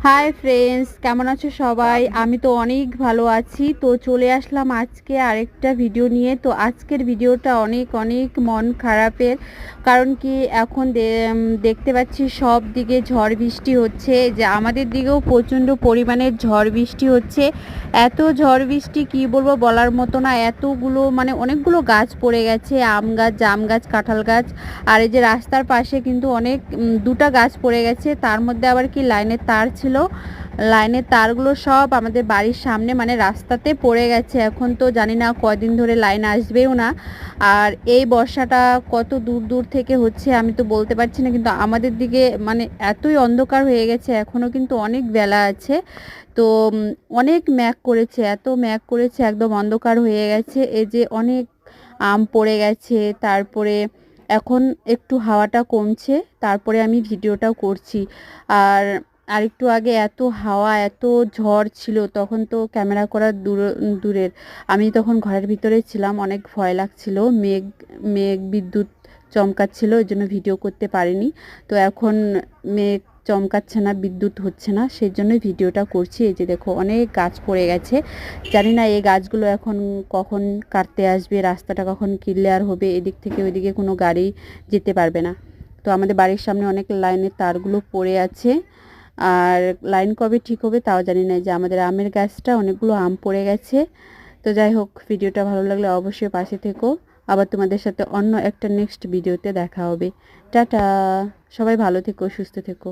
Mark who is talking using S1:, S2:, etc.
S1: Hi friends, কেমন আছো সবাই? আমি তো অনেক ভালো আছি। তো চলে আসলাম আজকে আরেকটা ভিডিও নিয়ে। তো আজকের ভিডিওটা অনেক অনেক মন খারাপের। কারণ কি এখন দেখতে পাচ্ছি সব দিকে ঝড় বৃষ্টি হচ্ছে, যে আমাদের দিকেও প্রচণ্ড পরিমাণের ঝড় বৃষ্টি হচ্ছে। এত ঝড় বৃষ্টি কি বলবো, বলার মতো না। এতগুলো মানে অনেকগুলো গাছ পড়ে গেছে, আম গাছ, জাম গাছ, কাঁঠাল গাছ। আর এই যে রাস্তার পাশে কিন্তু অনেক দুটা গাছ পড়ে গেছে, তার মধ্যে আবার কি লাইনের তার ছিল। লাইনের তারগুলো সব আমাদের বাড়ির সামনে মানে রাস্তাতে পড়ে গেছে। এখন তো জানি না কয়দিন ধরে লাইন আসবেও না। আর এই বর্ষাটা কত দূর দূর থেকে হচ্ছে আমি তো বলতে পারছি না, কিন্তু আমাদের দিকে মানে এতই অন্ধকার হয়ে গেছে, এখনও কিন্তু অনেক বেলা আছে। তো অনেক ম্যাঘ করেছে, এত ম্যাঘ করেছে, একদম অন্ধকার হয়ে গেছে। এই যে অনেক আম পড়ে গেছে। তারপরে এখন একটু হাওয়াটা কমছে, তারপরে আমি ভিডিওটাও করছি। আর আরেকটু আগে এত হাওয়া, এত ঝড় ছিল, তখন তো ক্যামেরা করা দূরের। আমি তখন ঘরের ভিতরে ছিলাম, অনেক ভয় লাগছিল। মেঘ মেঘ বিদ্যুৎ চমকাচ্ছিল, ওই জন্য ভিডিও করতে পারিনি। তো এখন মেঘ চমকাচ্ছে না, বিদ্যুৎ হচ্ছে না, সেই জন্যই ভিডিওটা করছি। এই যে দেখো অনেক গাছ পড়ে গেছে। জানি না এই গাছগুলো এখন কখন কাটতে আসবে, রাস্তাটা কখন ক্লিয়ার হবে, এদিক থেকে ওইদিকে কোনো গাড়ি যেতে পারবে না। তো আমাদের বাড়ির সামনে অনেক লাইনের তারগুলো পড়ে আছে। আর লাইন কবে ঠিক হবে তাও জানি না। যে আমাদের আমের গাছটা অনেকগুলো আম পড়ে গেছে। তো যাই হোক, ভিডিওটা ভালো লাগলে অবশ্যই পাশে থেকো। আবার তোমাদের সাথে অন্য একটা নেক্সট ভিডিওতে দেখা হবে। টাটা। সবাই ভালো থেকো, সুস্থ থেকো।